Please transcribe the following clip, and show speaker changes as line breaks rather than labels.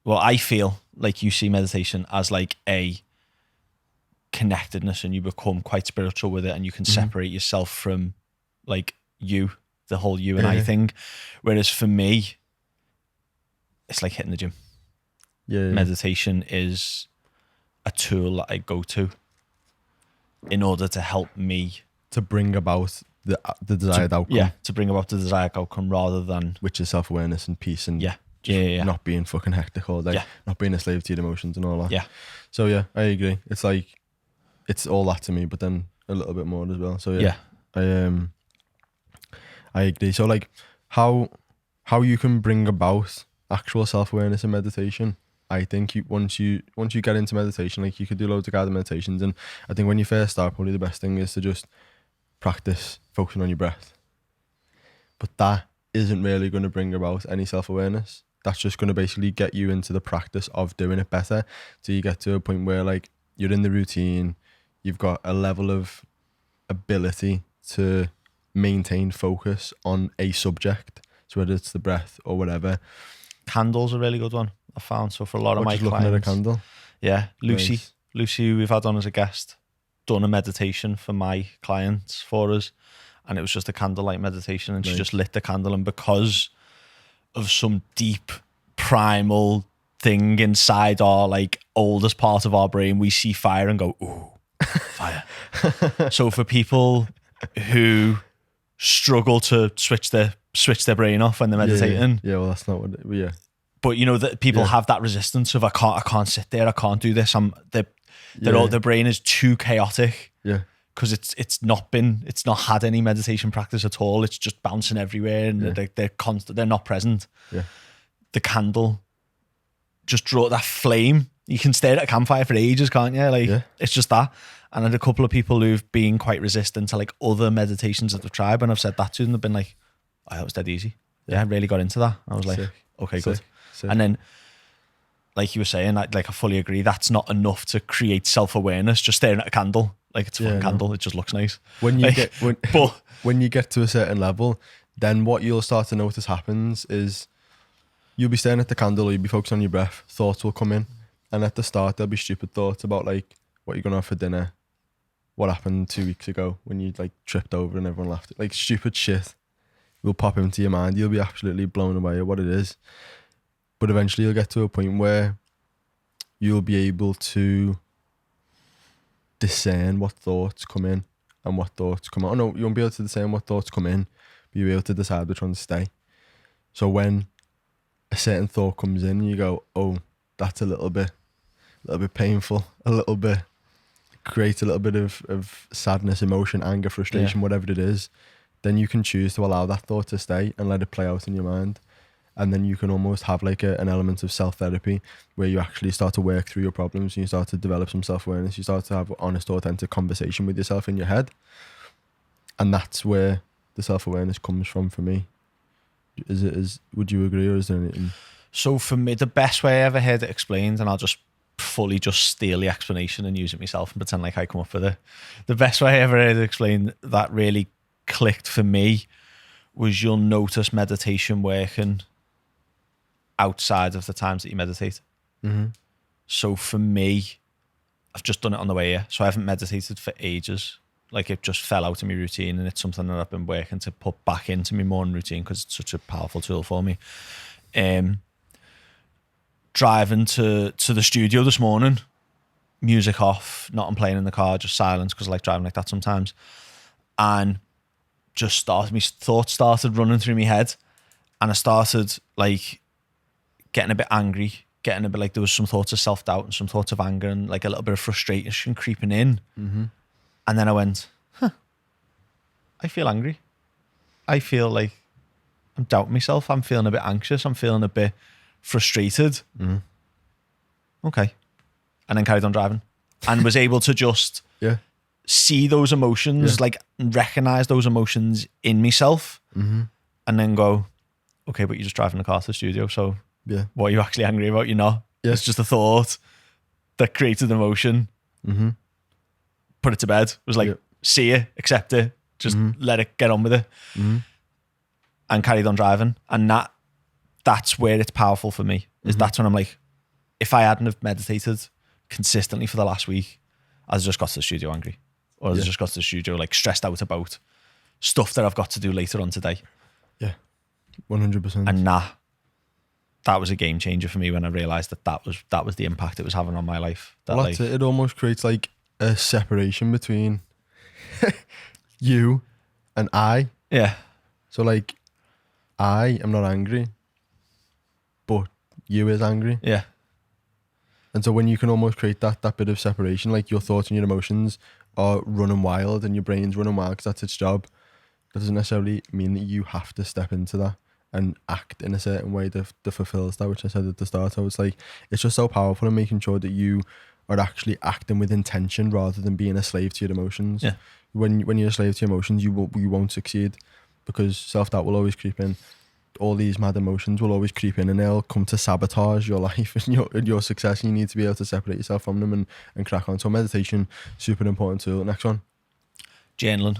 well, I feel like you see meditation as like a connectedness, and you become quite spiritual with it, and you can separate yourself from like you, the whole you and I thing. Whereas for me, it's like hitting the gym. Meditation is a tool that I go to in order to help me
to bring about the desired outcome.
Yeah, to bring about the desired outcome, rather than,
which is self-awareness and peace and
not
being fucking hectic all day, not being a slave to your emotions and all that.
Yeah.
So yeah, I agree. It's like, it's all that to me, but then a little bit more as well. So yeah. I agree. So like how you can bring about actual self-awareness in meditation. I think once you get into meditation, like you could do loads of guided meditations, and I think when you first start, probably the best thing is to just practice focusing on your breath. But that isn't really going to bring about any self-awareness. That's just going to basically get you into the practice of doing it better. So you get to a point where like you're in the routine, you've got a level of ability to maintain focus on a subject. So whether it's the breath or whatever.
Candle's a really good one, I found. So for a lot of my clients,
looking at a candle.
Yeah, Lucy, who we've had on as a guest, done a meditation for my clients for us, and it was just a candlelight meditation, and she just lit the candle, and because of some deep primal thing inside our like oldest part of our brain, we see fire and go, ooh, fire. So for people who struggle to switch their brain off when they're meditating,
well, that's not what
but you know that people have that resistance of I can't sit there, I can't do this. Their brain is too chaotic.
Yeah.
Because it's not had any meditation practice at all. It's just bouncing everywhere, and they're not present.
Yeah.
The candle just draw that flame. You can stare at a campfire for ages, can't you? Like it's just that. And I had a couple of people who've been quite resistant to like other meditations that they've tried, and I've said that to them. They've been like, "Oh, that was dead easy." Yeah, I really got into that. I was like, "Okay, good." And then, like you were saying, like I fully agree. That's not enough to create self-awareness. Just staring at a candle, like it's a fucking candle. It just looks nice.
When you when you get to a certain level, then what you'll start to notice happens is you'll be staring at the candle, or you'll be focused on your breath. Thoughts will come in, and at the start there'll be stupid thoughts about like what you're gonna have for dinner, what happened 2 weeks ago when you like tripped over and everyone laughed. Like stupid shit will pop into your mind. You'll be absolutely blown away at what it is. But eventually you'll get to a point where you'll be able to discern what thoughts come in and what thoughts come out. Oh no, you won't be able to discern what thoughts come in, but you'll be able to decide which ones stay. So when a certain thought comes in, you go, oh, that's a little bit painful, creates a little bit of sadness, emotion, anger, frustration, whatever it is, then you can choose to allow that thought to stay and let it play out in your mind. And then you can almost have like an element of self-therapy where you actually start to work through your problems, and you start to develop some self-awareness. You start to have honest, authentic conversation with yourself in your head. And that's where the self-awareness comes from for me. Would you agree, or is there anything?
So for me, the best way I ever heard it explained, and I'll just fully just steal the explanation and use it myself and pretend like I come up with it. The best way I ever heard it explained that really clicked for me was you'll notice meditation working outside of the times that you meditate.
Mm-hmm.
So for me, I've just done it on the way here. So I haven't meditated for ages. Like it just fell out of my routine, and it's something that I've been working to put back into my morning routine because it's such a powerful tool for me. Driving to the studio this morning, music off, not on playing in the car, just silence, because I like driving like that sometimes. And my thoughts started running through my head, and I started like getting a bit angry, getting a bit like there was some thoughts of self-doubt and some thoughts of anger and like a little bit of frustration creeping in.
Mm-hmm.
And then I went, I feel angry. I feel like I'm doubting myself. I'm feeling a bit anxious. I'm feeling a bit frustrated.
Mm-hmm.
Okay. And then carried on driving and was able to just see those emotions, like recognize those emotions in myself,
mm-hmm.
and then go, okay, but you're just driving the car to the studio. So what are you actually angry about? You're not.
Yeah.
It's just a thought that created emotion.
Mm-hmm.
Put it to bed. It was like, see it, accept it, just let it get on with it.
Mm-hmm.
And carried on driving. And that's where it's powerful for me, is that's when I'm like, if I hadn't have meditated consistently for the last week, I'd just got to the studio angry, or I'd just got to the studio like stressed out about stuff that I've got to do later on today.
Yeah, 100%.
And that was a game changer for me when I realised that was the impact it was having on my life. That,
well, that's it. It almost creates like a separation between you and I.
Yeah.
So like, I am not angry, but you is angry.
Yeah.
And so when you can almost create that bit of separation, like your thoughts and your emotions are running wild and your brain's running wild because that's its job, that doesn't necessarily mean that you have to step into that and act in a certain way that fulfills that, which I said at the start. So it's like, it's just so powerful in making sure that you are actually acting with intention rather than being a slave to your emotions.
Yeah.
When you're a slave to your emotions, you won't succeed, because self-doubt will always creep in. All these mad emotions will always creep in, and they'll come to sabotage your life and your success. And you need to be able to separate yourself from them and crack on. So meditation, super important tool. Next one.
Journaling.